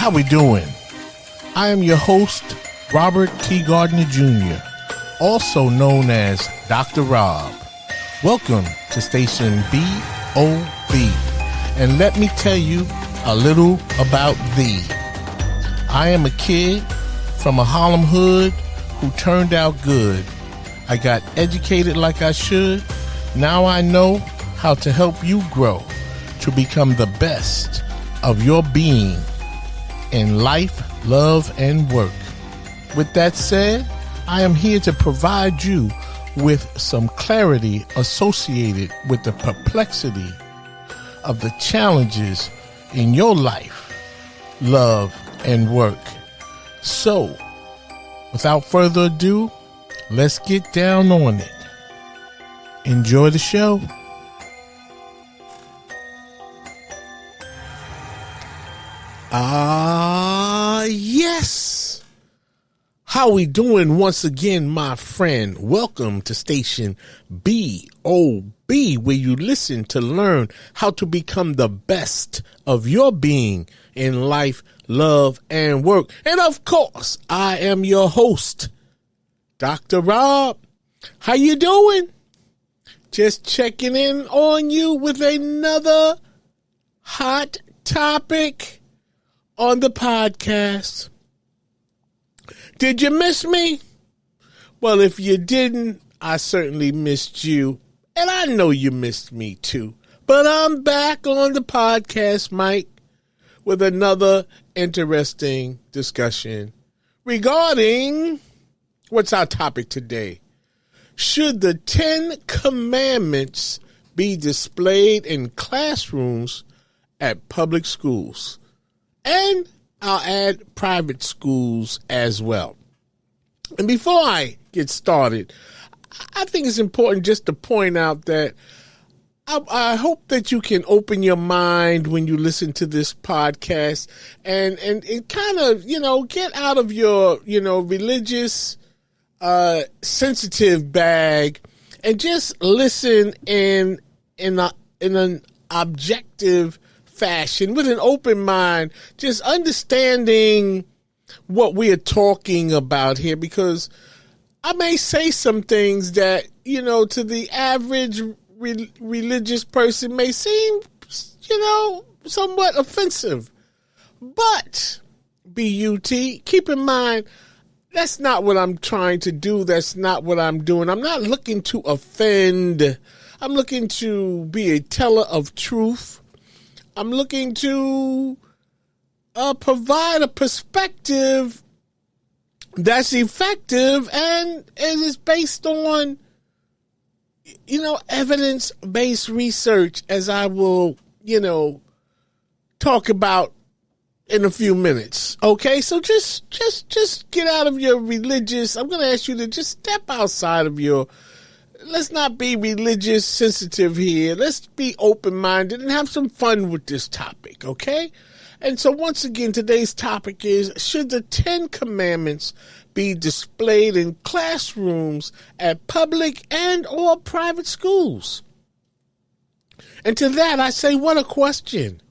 How we doing? I am your host, Robert T. Gardner Jr., also known as Dr. Rob. Welcome to Station BOB. And let me tell you a little about thee. I am a kid from a Harlem hood who turned out good. I got educated like I should. Now I know how to help you grow to become the best of your being in life, love, and work. With that said, I am here to provide you with some clarity associated with the perplexity of the challenges in your life, love, and work. So, without further ado, let's get down on it. Enjoy the show. Yes. How we doing once again, my friend? Welcome to Station BOB, where you listen to learn how to become the best of your being in life, love, and work. And of course, I am your host, Dr. Rob. How you doing? Just checking in on you with another hot topic on the podcast. Did you miss me? Well, if you didn't, I certainly missed you. And I know you missed me too. But I'm back on the podcast mic with another interesting discussion regarding what's our topic today. Should the 10 Commandments be displayed in classrooms at public schools? And I'll add private schools as well. And before I get started, I think it's important just to point out that I hope that you can open your mind when you listen to this podcast and kind of, get out of your, religious, sensitive bag and just listen in an objective fashion with an open mind, just understanding what we are talking about here, because I may say some things that, to the average religious person may seem, somewhat offensive. But, B-U-T, keep in mind, that's not what I'm trying to do. That's not what I'm doing. I'm not looking to offend. I'm looking to be a teller of truth. I'm looking to provide a perspective that's effective and it is based on, evidence-based research, as I will, talk about in a few minutes. Okay, so just get out of your religious. I'm going to ask you to just step outside of your. Let's not be religious sensitive here. Let's be open-minded and have some fun with this topic, okay? And so once again, today's topic is, should the 10 Commandments be displayed in classrooms at public and or private schools? And to that, I say, what a question.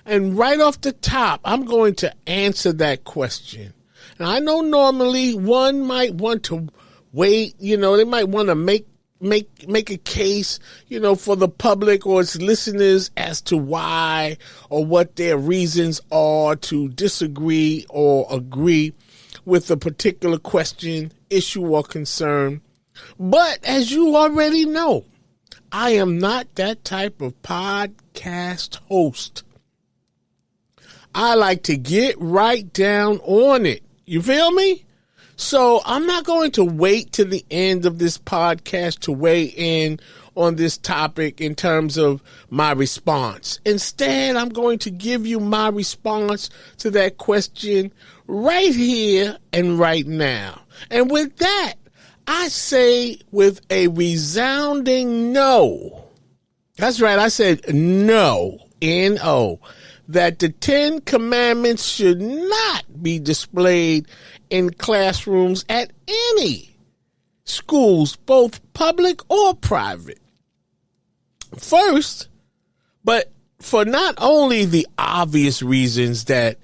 And right off the top, I'm going to answer that question. And I know normally one might want to wait, they might want to make a case, for the public or its listeners as to why or what their reasons are to disagree or agree with a particular question, issue, or concern. But as you already know, I am not that type of podcast host. I like to get right down on it. You feel me? So I'm not going to wait to the end of this podcast to weigh in on this topic in terms of my response. Instead, I'm going to give you my response to that question right here and right now. And with that, I say with a resounding no. That's right, I said no, N-O, that the 10 Commandments should not be displayed in classrooms at any schools, both public or private. First, but for not only the obvious reasons that,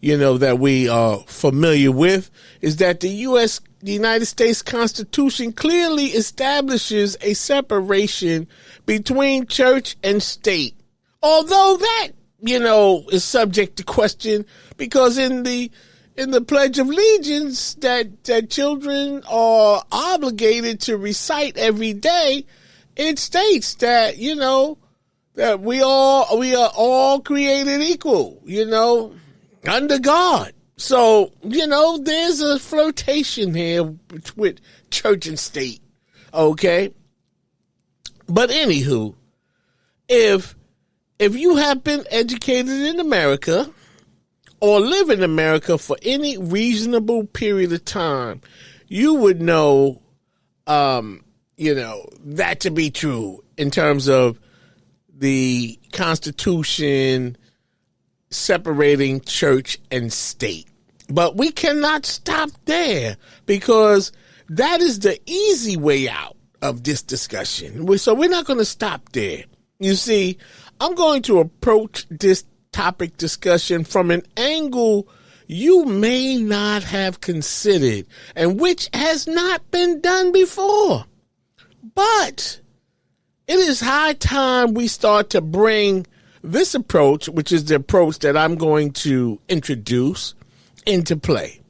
that we are familiar with, is that the United States Constitution clearly establishes a separation between church and state. Although that, is subject to question, because in the Pledge of Allegiance that children are obligated to recite every day, it states that, that we are all created equal, under God. So, there's a flirtation here with church and state, okay? But anywho, if you have been educated in America or live in America for any reasonable period of time, you would know, that to be true in terms of the Constitution separating church and state. But we cannot stop there, because that is the easy way out of this discussion. So we're not going to stop there. You see, I'm going to approach this topic discussion from an angle you may not have considered, and which has not been done before. But it is high time we start to bring this approach, which is the approach that I'm going to introduce, into play.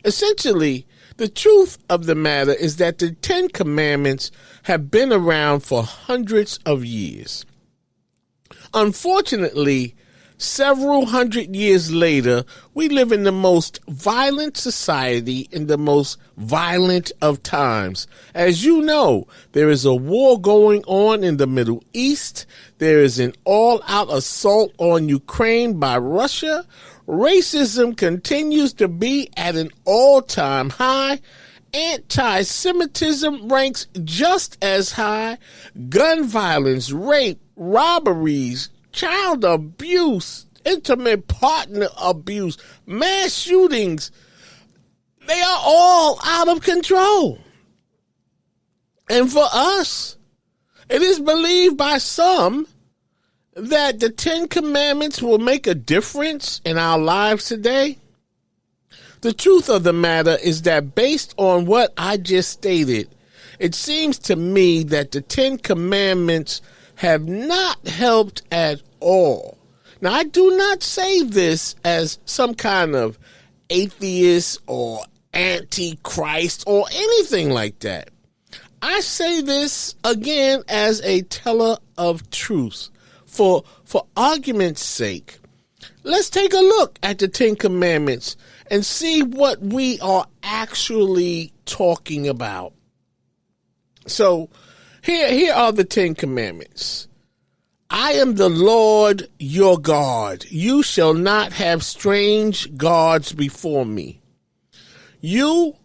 Essentially, the truth of the matter is that the Ten Commandments have been around for hundreds of years. Unfortunately, several hundred years later, we live in the most violent society in the most violent of times. As you know, there is a war going on in the Middle East. There is an all-out assault on Ukraine by Russia. Racism continues to be at an all-time high. Anti-Semitism ranks just as high. Gun violence, rape, robberies, child abuse, intimate partner abuse, mass shootings, they are all out of control. And for us, it is believed by some that the Ten Commandments will make a difference in our lives today. The truth of the matter is that based on what I just stated, it seems to me that the Ten Commandments have not helped at all. Now, I do not say this as some kind of atheist or antichrist or anything like that. I say this again as a teller of truth. For argument's sake, let's take a look at the Ten Commandments and see what we are actually talking about. So, here are the Ten Commandments. I am the Lord your God. You shall not have strange gods before me. You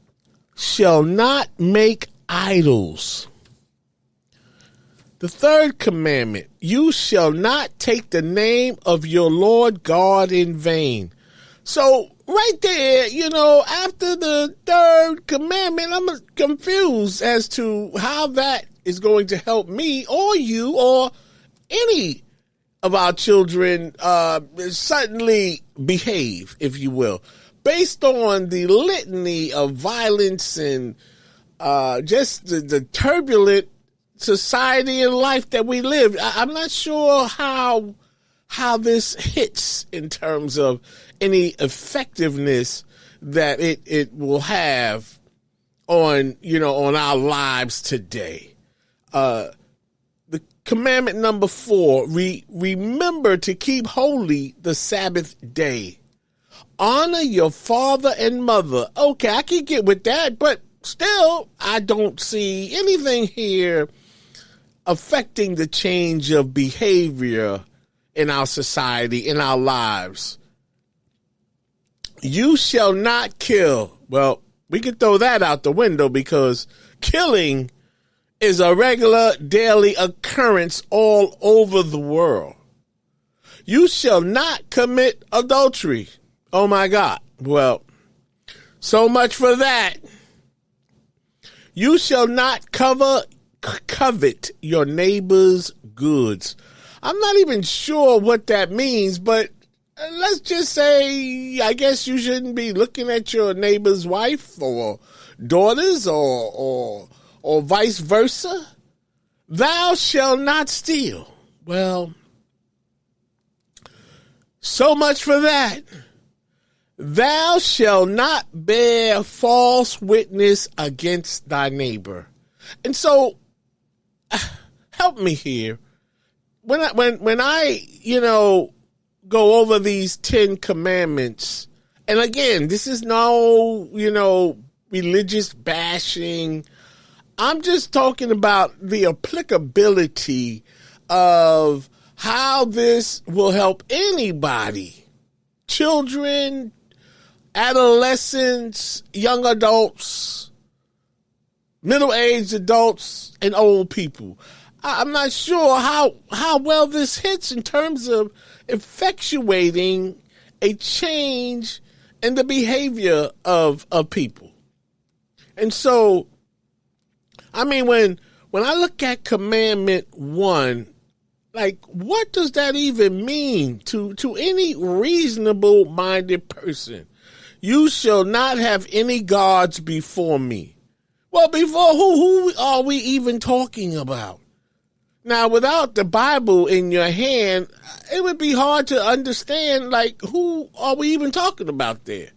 shall not make idols. The third commandment, you shall not take the name of your Lord God in vain. So right there, after the third commandment, I'm confused as to how that is going to help me or you or any of our children suddenly behave, if you will, based on the litany of violence and just the turbulent society and life that we live. I'm not sure how this hits in terms of any effectiveness that it will have on our lives today. The commandment number 4, remember to keep holy the Sabbath day. Honor your father and mother. Okay, I can get with that, but still, I don't see anything here affecting the change of behavior in our society, in our lives. You shall not kill. Well, we can throw that out the window because killing is a regular daily occurrence all over the world. You shall not commit adultery. Oh my God. Well, so much for that. You shall not covet your neighbor's goods. I'm not even sure what that means, but let's just say, I guess you shouldn't be looking at your neighbor's wife or daughters or vice versa. Thou shalt not steal. Well, so much for that. Thou shalt not bear false witness against thy neighbor. And so, help me here. When I go over these 10 commandments, and again, this is no, religious bashing. I'm just talking about the applicability of how this will help anybody, children, adolescents, young adults, middle-aged adults, and old people. I'm not sure how well this hits in terms of effectuating a change in the behavior of people. And so, I mean, when I look at commandment 1, like, what does that even mean to any reasonable-minded person? You shall not have any gods before me. Well, before who are we even talking about? Now, without the Bible in your hand, it would be hard to understand, like, who are we even talking about there?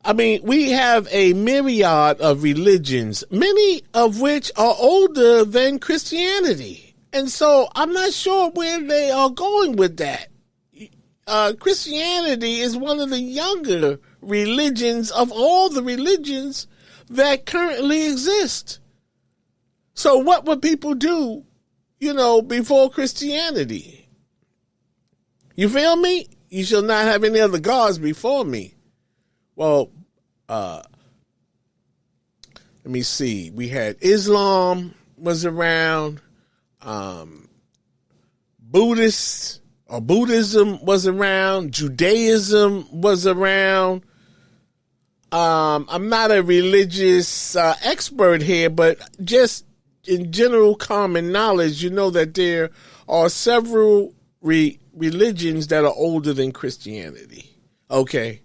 I mean, we have a myriad of religions, many of which are older than Christianity. And so I'm not sure where they are going with that. Christianity is one of the younger religions of all the religions that currently exist. So what would people do, before Christianity? You feel me? You shall not have any other gods before me. Well, let me see. We had Islam was around, Buddhism was around, Judaism was around. I'm not a religious expert here, but just in general common knowledge, you know that there are several religions that are older than Christianity. Okay.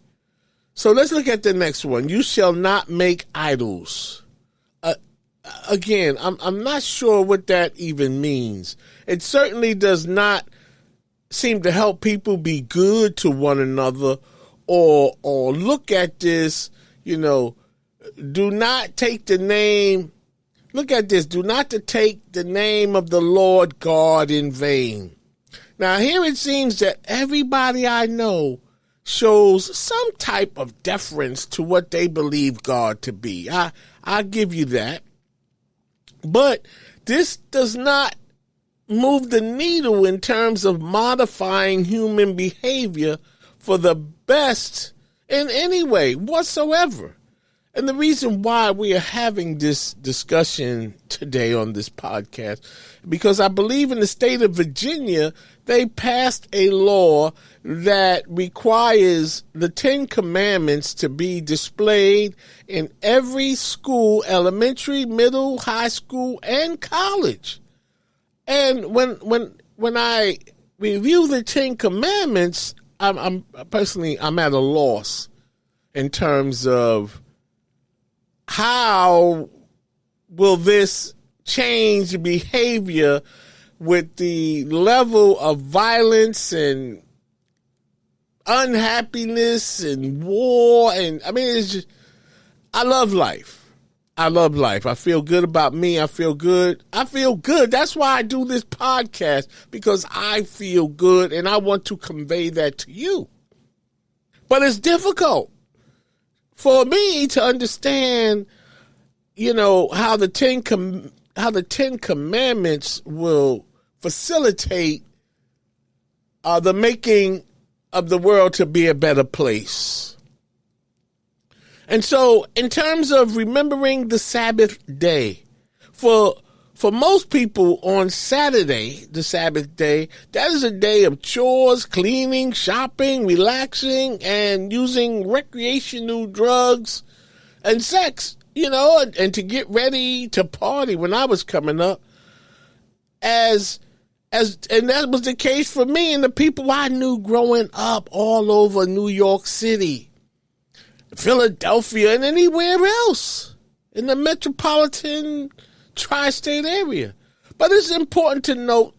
So let's look at the next one. You shall not make idols. Again, I'm not sure what that even means. It certainly does not seem to help people be good to one another or look at this, do not take the name. Look at this. Do not to take the name of the Lord God in vain. Now, here it seems that everybody I know shows some type of deference to what they believe God to be. I'll give you that. But this does not move the needle in terms of modifying human behavior for the best in any way whatsoever. And the reason why we are having this discussion today on this podcast, because I believe in the state of Virginia, they passed a law that requires the 10 Commandments to be displayed in every school, elementary, middle, high school, and college. And when I review the 10 Commandments, I'm personally at a loss in terms of how will this change behavior with the level of violence and unhappiness and war. And I mean, it's just, I love life. I love life. I feel good about me. I feel good. That's why I do this podcast, because I feel good and I want to convey that to you. But it's difficult for me to understand, how the Ten Commandments will facilitate the making of the world to be a better place. And so, in terms of remembering the Sabbath day, for most people on Saturday, the Sabbath day, that is a day of chores, cleaning, shopping, relaxing, and using recreational drugs and sex, and to get ready to party when I was coming up. As And that was the case for me and the people I knew growing up all over New York City, Philadelphia, and anywhere else in the metropolitan tri-state area. But it's important to note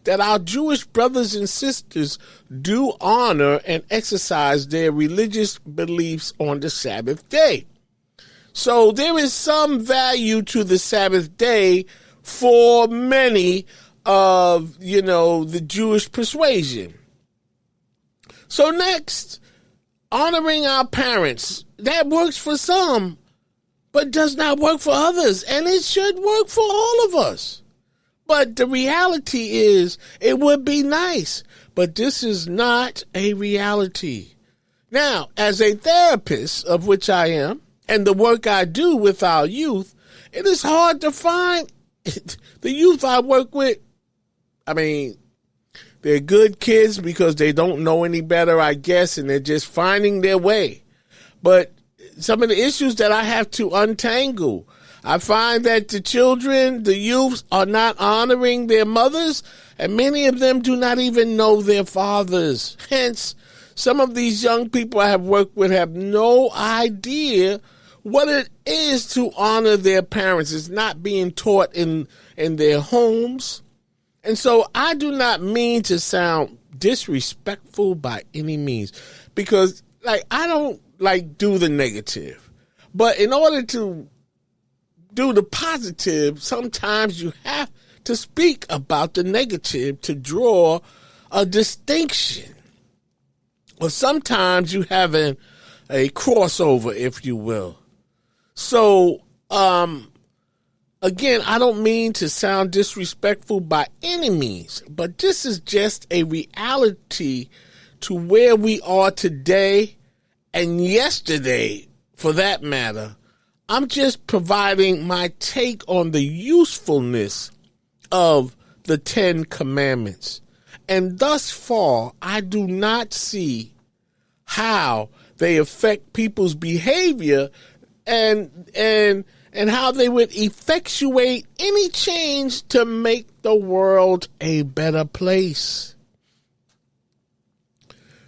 that our Jewish brothers and sisters do honor and exercise their religious beliefs on the Sabbath day. So there is some value to the Sabbath day for many of, the Jewish persuasion. So next, honoring our parents. That works for some, but does not work for others. And it should work for all of us. But the reality is, it would be nice, but this is not a reality. Now, as a therapist, of which I am, and the work I do with our youth, it is hard to find the youth I work with. I mean, they're good kids because they don't know any better, I guess, and they're just finding their way. But some of the issues that I have to untangle, I find that the children, the youths, are not honoring their mothers, and many of them do not even know their fathers. Hence, some of these young people I have worked with have no idea what it is to honor their parents. It's not being taught in their homes. And so I do not mean to sound disrespectful by any means, because I don't do the negative. But in order to do the positive, sometimes you have to speak about the negative to draw a distinction. Or sometimes you have a crossover, if you will. So, again, I don't mean to sound disrespectful by any means, but this is just a reality to where we are today and yesterday, for that matter. I'm just providing my take on the usefulness of the 10 Commandments. And thus far, I do not see how they affect people's behavior and how they would effectuate any change to make the world a better place.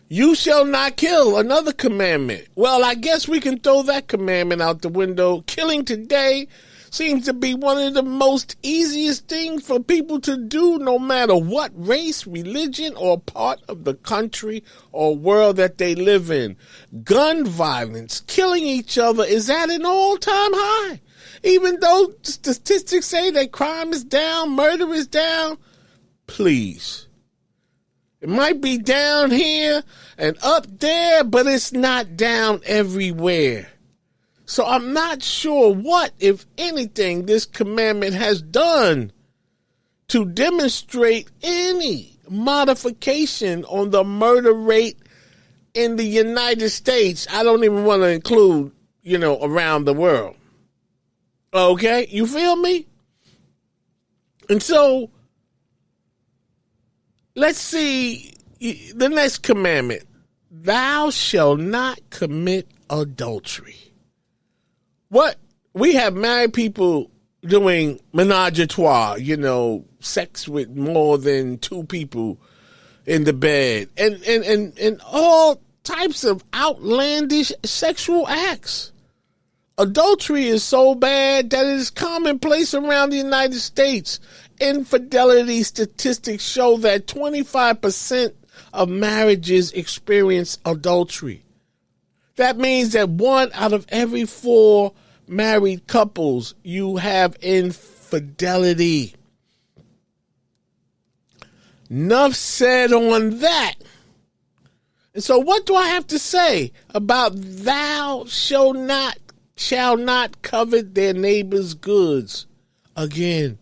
You shall not kill, another commandment. Well, I guess we can throw that commandment out the window. Killing today seems to be one of the most easiest things for people to do, no matter what race, religion, or part of the country or world that they live in. Gun violence, killing each other, is at an all-time high. Even though statistics say that crime is down, murder is down, please. It might be down here and up there, but it's not down everywhere. So I'm not sure what, if anything, this commandment has done to demonstrate any modification on the murder rate in the United States. I don't even want to include, around the world. Okay, you feel me? And so, let's see the next commandment. Thou shalt not commit adultery. What? We have married people doing menage a trois, sex with more than 2 people in the bed, and all types of outlandish sexual acts. Adultery is so bad that it is commonplace around the United States. Infidelity statistics show that 25% of marriages experience adultery. That means that 1 out of every 4 married couples, you have infidelity. Enough said on that. And so what do I have to say about thou shalt not covet their neighbor's goods? Again,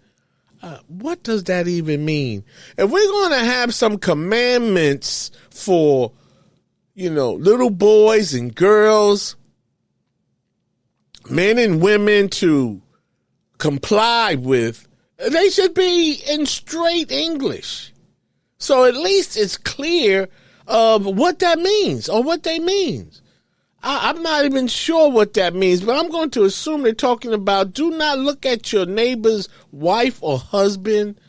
what does that even mean? If we're going to have some commandments for, little boys and girls, men and women to comply with, they should be in straight English. So at least it's clear of what that means or what they mean. I'm not even sure what that means, but I'm going to assume they're talking about do not look at your neighbor's wife or husband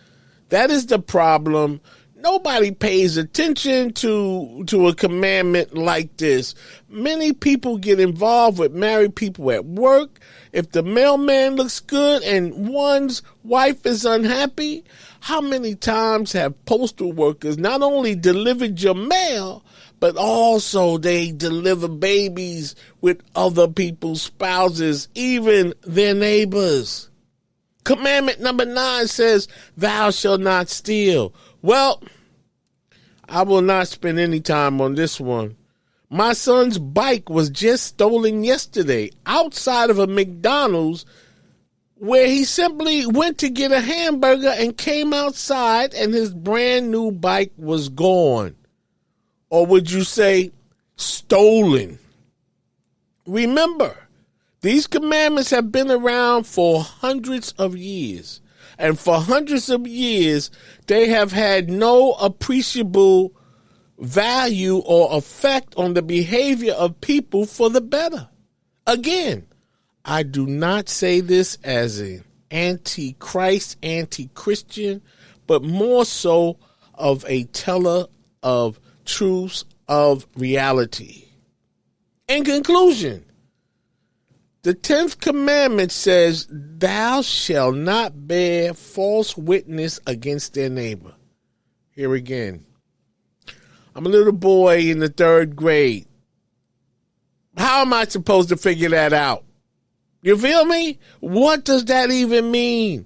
That is the problem. Nobody pays attention to a commandment like this. Many people get involved with married people at work. If the mailman looks good and one's wife is unhappy, how many times have postal workers not only delivered your mail, but also they deliver babies with other people's spouses, even their neighbors? Commandment number 9 says, thou shalt not steal. Well, I will not spend any time on this one. My son's bike was just stolen yesterday outside of a McDonald's, where he simply went to get a hamburger and came outside and his brand new bike was gone. Or would you say stolen? Remember, these commandments have been around for hundreds of years. And for hundreds of years, they have had no appreciable value or effect on the behavior of people for the better. Again, I do not say this as an anti-Christ, anti-Christian, but more so of a teller of truths of reality. In conclusion, the 10th commandment says, thou shalt not bear false witness against their neighbor. Here again. I'm a little boy in the 3rd grade. How am I supposed to figure that out? You feel me? What does that even mean?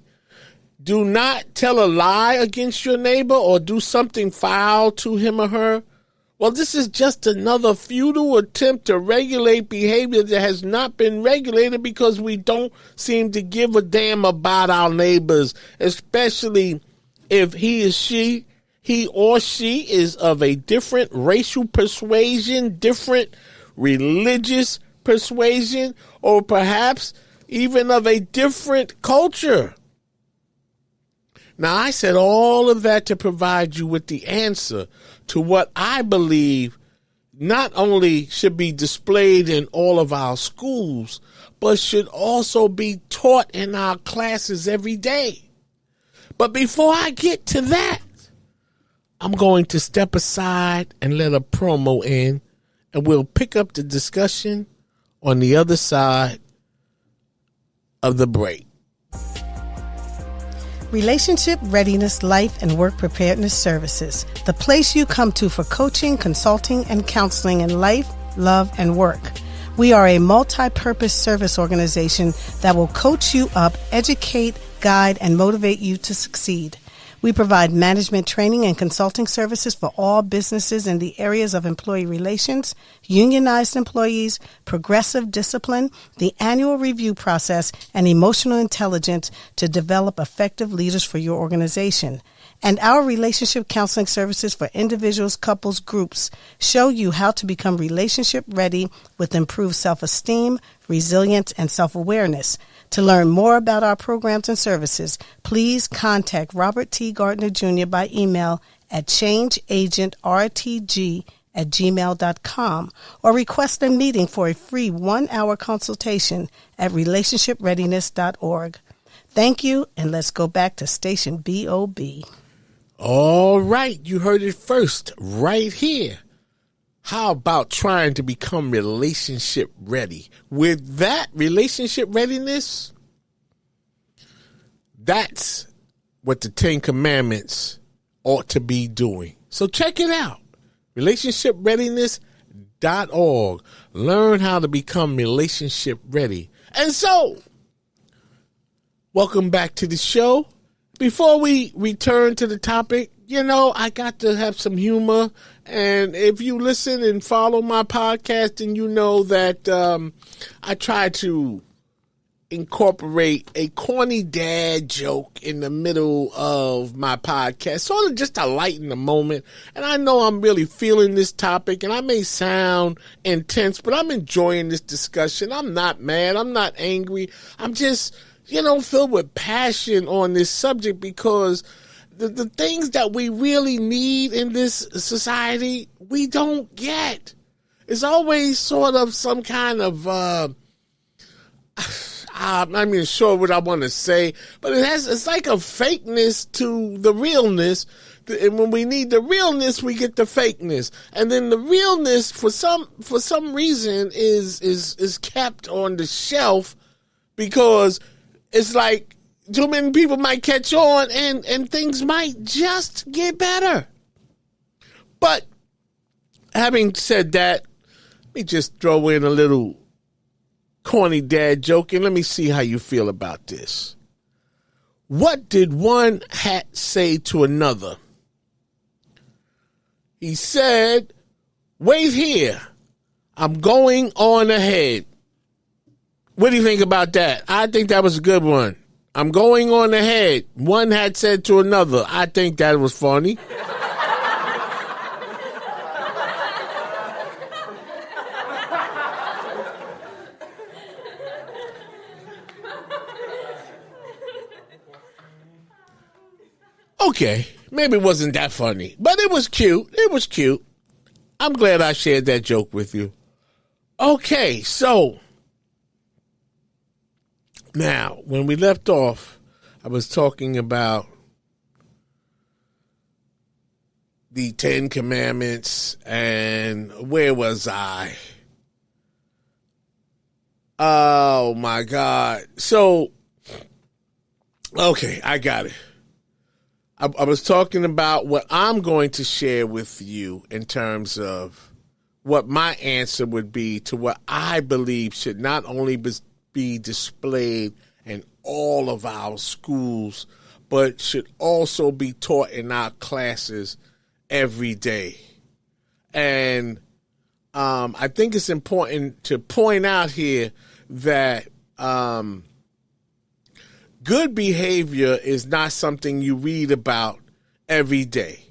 Do not tell a lie against your neighbor or do something foul to him or her. Well, this is just another futile attempt to regulate behavior that has not been regulated because we don't seem to give a damn about our neighbors, especially if he or she is of a different racial persuasion, different religious persuasion, or perhaps even of a different culture. Now, I said all of that to provide you with the answer to what I believe not only should be displayed in all of our schools, but should also be taught in our classes every day. But before I get to that, I'm going to step aside and let a promo in, and we'll pick up the discussion on the other side of the break. Relationship Readiness Life and Work Preparedness Services, the place you come to for coaching, consulting, and counseling in life, love, and work. We are a multi-purpose service organization that will coach you up, educate, guide, and motivate you to succeed. We provide management training and consulting services for all businesses in the areas of employee relations, unionized employees, progressive discipline, the annual review process, and emotional intelligence to develop effective leaders for your organization. And our relationship counseling services for individuals, couples, groups show you how to become relationship ready with improved self-esteem, resilience, and self-awareness. To learn more about our programs and services, please contact Robert T. Gardner Jr. by email at changeagentrtg@gmail.com or request a meeting for a free 1-hour consultation at relationshipreadiness.org. Thank you, and let's go back to Station BOB. All right, you heard it first right here. How about trying to become relationship ready? With that relationship readiness, that's what the 10 Commandments ought to be doing. So check it out. relationshipreadiness.org. Learn how to become relationship ready. And so, welcome back to the show. Before we return to the topic, I got to have some humor. And if you listen and follow my podcast, then you know that I try to incorporate a corny dad joke in the middle of my podcast, sort of just to lighten the moment. And I know I'm really feeling this topic, and I may sound intense, but I'm enjoying this discussion. I'm not mad. I'm not angry. I'm just, filled with passion on this subject because the things that we really need in this society, we don't get. It's always sort of some kind of, I'm not even sure what I want to say, but it's like a fakeness to the realness. And when we need the realness, we get the fakeness. And then the realness, for some reason, is kept on the shelf because it's like too many people might catch on and things might just get better. But having said that, let me just throw in a little corny dad joke and let me see how you feel about this. What did one hat say to another? He said, "Wait here. I'm going on ahead." What do you think about that? I think that was a good one. I'm going on ahead. One hat said to another. I think that was funny. Okay, maybe it wasn't that funny, but it was cute. It was cute. I'm glad I shared that joke with you. Okay, so now, when we left off, I was talking about the 10 Commandments, and where was I? Oh, my God. So, okay, I got it. I was talking about what I'm going to share with you in terms of what my answer would be to what I believe should not only be displayed in all of our schools, but should also be taught in our classes every day. And I think it's important to point out here that good behavior is not something you read about every day.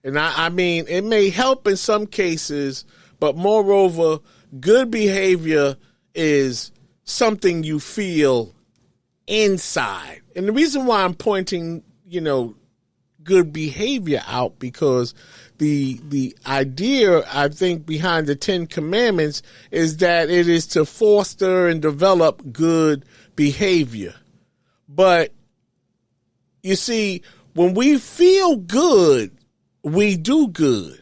And I mean, it may help in some cases, but moreover, good behavior is something you feel inside. And the reason why I'm pointing, good behavior out, because the idea, I think, behind the 10 Commandments is that it is to foster and develop good behavior. But you see, when we feel good, we do good.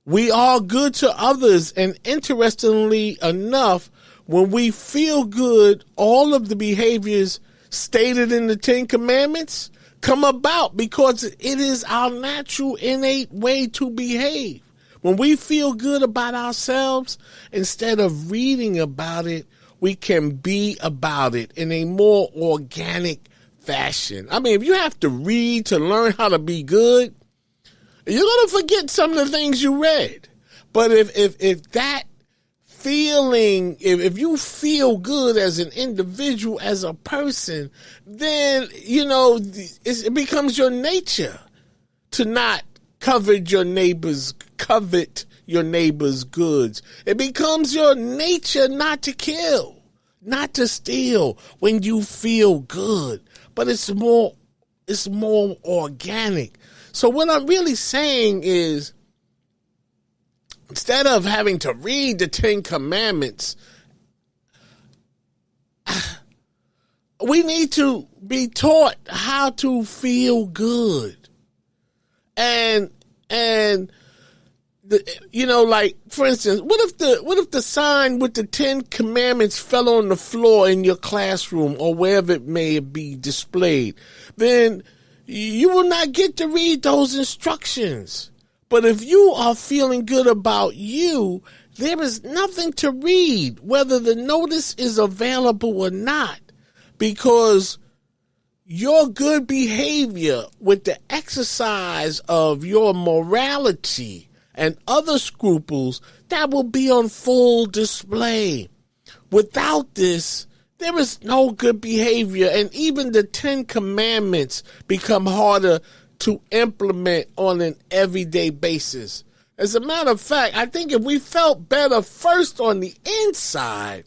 We are good to others. And interestingly enough, when we feel good, all of the behaviors stated in the 10 Commandments come about because it is our natural, innate way to behave. When we feel good about ourselves, instead of reading about it, we can be about it in a more organic fashion. I mean, if you have to read to learn how to be good, you're going to forget some of the things you read. But if that feeling, if you feel good as an individual, as a person, then, it becomes your nature to not covet your neighbor's goods. It becomes your nature not to kill, not to steal when you feel good. But it's more organic. So what I'm really saying is, instead of having to read the 10 Commandments, we need to be taught how to feel good. And like, for instance, what if the sign with the 10 Commandments fell on the floor in your classroom or wherever it may be displayed? Then you will not get to read those instructions. But if you are feeling good about you, there is nothing to read, whether the notice is available or not, because your good behavior with the exercise of your morality and other scruples, that will be on full display. Without this, there is no good behavior, and even the 10 Commandments become harder to implement on an everyday basis. As a matter of fact, I think if we felt better first on the inside,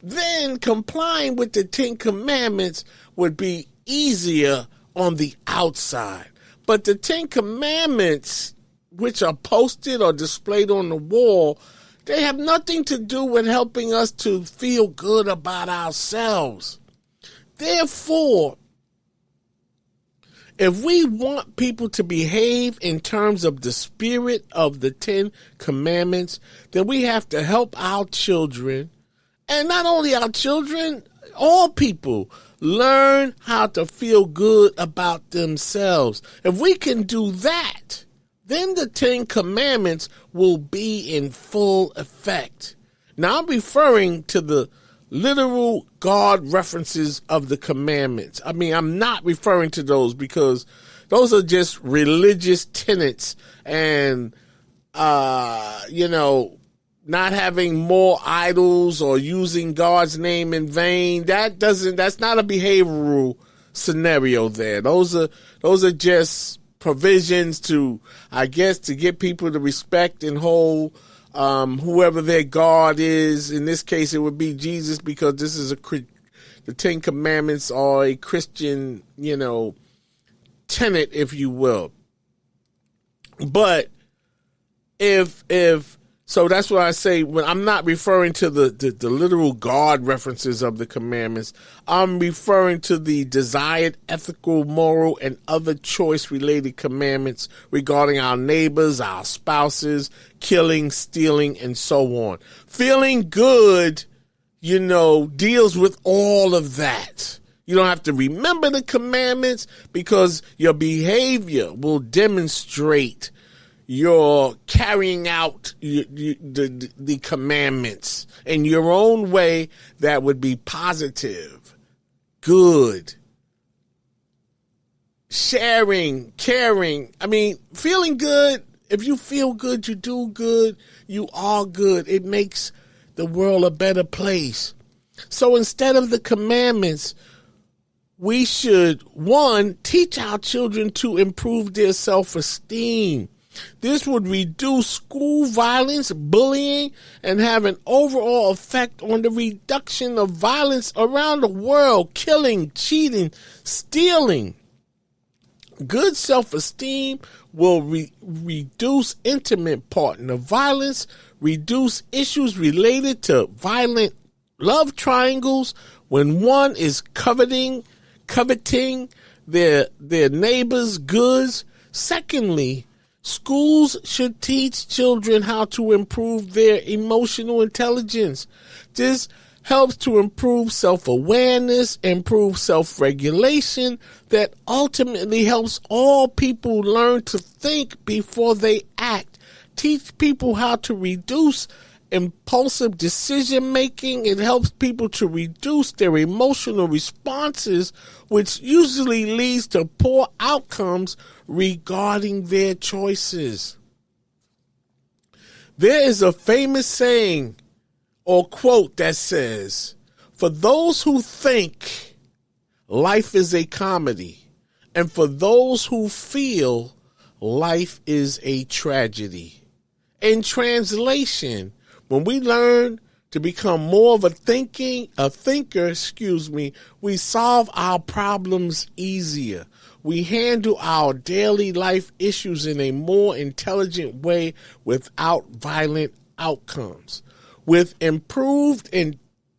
then complying with the 10 Commandments would be easier on the outside. But the 10 Commandments, which are posted or displayed on the wall, they have nothing to do with helping us to feel good about ourselves. Therefore, if we want people to behave in terms of the spirit of the 10 commandments, then we have to help our children, and not only our children, all people, learn how to feel good about themselves. If we can do that, then the 10 commandments will be in full effect. Now, I'm referring to the literal God references of the commandments. I mean, I'm not referring to those because those are just religious tenets and, not having more idols or using God's name in vain. That's not a behavioral scenario there. Those are just provisions to get people to respect and hold whoever their God is. In this case, it would be Jesus, because this is the 10 Commandments are a Christian, tenet, if you will. But so that's why I say, when I'm not referring to the literal God references of the commandments, I'm referring to the desired ethical, moral, and other choice-related commandments regarding our neighbors, our spouses, killing, stealing, and so on. Feeling good, deals with all of that. You don't have to remember the commandments because your behavior will demonstrate you're carrying out the commandments in your own way that would be positive, good, sharing, caring. I mean, feeling good. If you feel good, you do good, you are good. It makes the world a better place. So instead of the commandments, we should, 1, teach our children to improve their self-esteem. This would reduce school violence, bullying, and have an overall effect on the reduction of violence around the world, killing, cheating, stealing. Good self-esteem will reduce intimate partner violence, reduce issues related to violent love triangles when one is coveting their neighbor's goods. Secondly, schools should teach children how to improve their emotional intelligence. This helps to improve self-awareness, improve self-regulation, that ultimately helps all people learn to think before they act. Teach people how to reduce impulsive decision making. It helps people to reduce their emotional responses, which usually leads to poor outcomes regarding their choices. There is a famous saying or quote that says, "For those who think, life is a comedy, and for those who feel, life is a tragedy." In translation, when we learn to become more of a thinker, we solve our problems easier. We handle our daily life issues in a more intelligent way without violent outcomes. With improved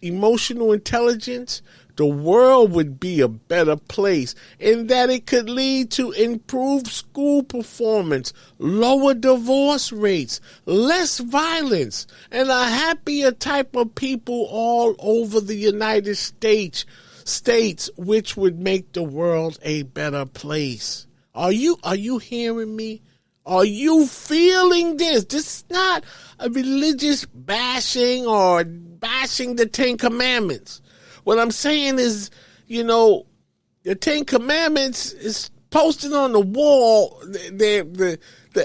emotional intelligence, the world would be a better place in that it could lead to improved school performance, lower divorce rates, less violence, and a happier type of people all over the United States, which would make the world a better place. Are you hearing me? Are you feeling this? This is not a religious bashing or bashing the 10 Commandments. What I'm saying is, the 10 Commandments is posted on the wall. The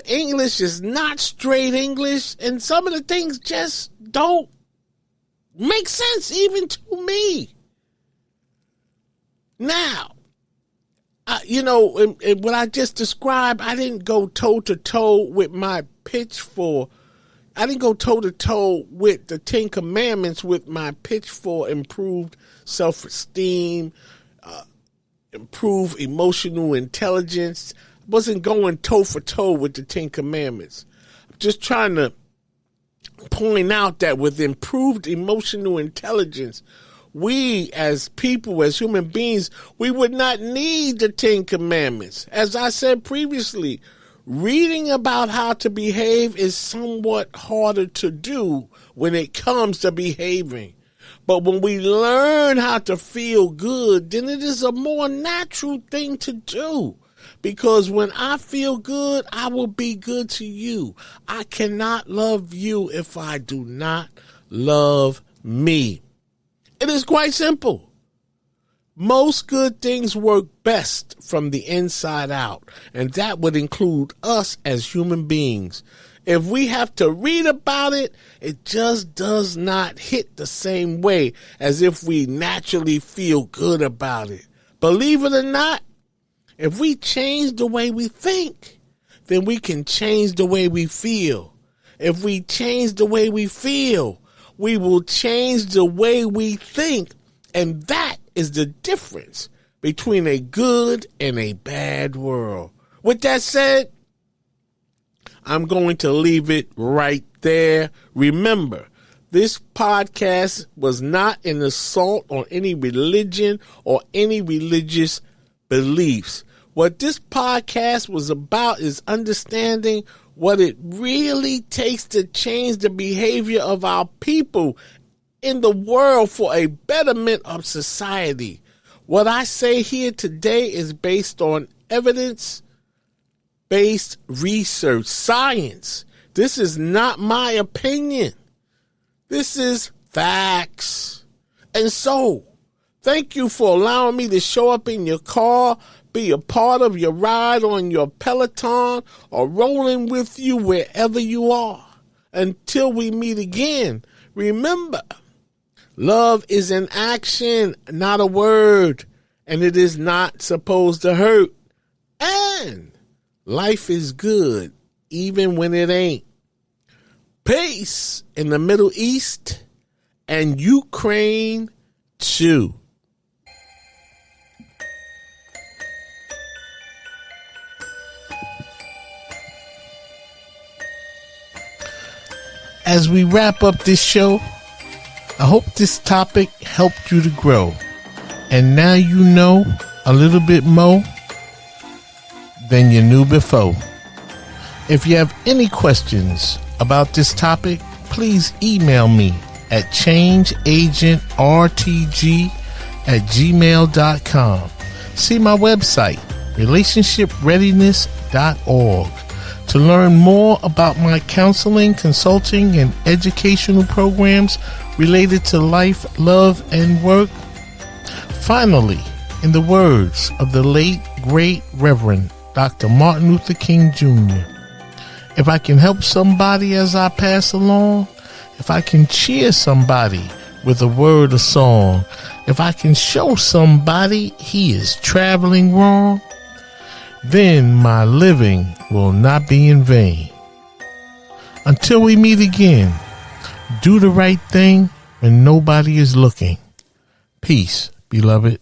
English is not straight English, and some of the things just don't make sense even to me. Now, in what I just described, I didn't go toe-to-toe with my pitch for, I didn't go toe-to-toe with the 10 Commandments with my pitch for improved self-esteem, improved emotional intelligence. I wasn't going toe-for-toe with the 10 Commandments. I'm just trying to point out that with improved emotional intelligence, we as people, as human beings, we would not need the 10 Commandments. As I said previously, reading about how to behave is somewhat harder to do when it comes to behaving. But when we learn how to feel good, then it is a more natural thing to do. Because when I feel good, I will be good to you. I cannot love you if I do not love me. It is quite simple. Most good things work best from the inside out, and that would include us as human beings. If we have to read about it, it just does not hit the same way as if we naturally feel good about it. Believe it or not, if we change the way we think, then we can change the way we feel. If we change the way we feel, we will change the way we think, and that is the difference between a good and a bad world. With that said, I'm going to leave it right there. Remember, this podcast was not an assault on any religion or any religious beliefs. What this podcast was about is understanding what it really takes to change the behavior of our people in the world for a betterment of society. What I say here today is based on evidence-based research, science. This is not my opinion. This is facts. And so, thank you for allowing me to show up in your car, be a part of your ride on your Peloton, or rolling with you wherever you are. Until we meet again, remember, love is an action, not a word, and it is not supposed to hurt. And life is good, even when it ain't. Peace in the Middle East and Ukraine too. As we wrap up this show, I hope this topic helped you to grow. And now you know a little bit more than you knew before. If you have any questions about this topic, please email me at changeagentrtg@gmail.com. See my website, relationshipreadiness.org. To learn more about my counseling, consulting, and educational programs related to life, love, and work. Finally, in the words of the late, great Reverend Dr. Martin Luther King Jr., if I can help somebody as I pass along, if I can cheer somebody with a word or song, if I can show somebody he is traveling wrong, then my living will not be in vain. Until we meet again, do the right thing when nobody is looking. Peace, beloved.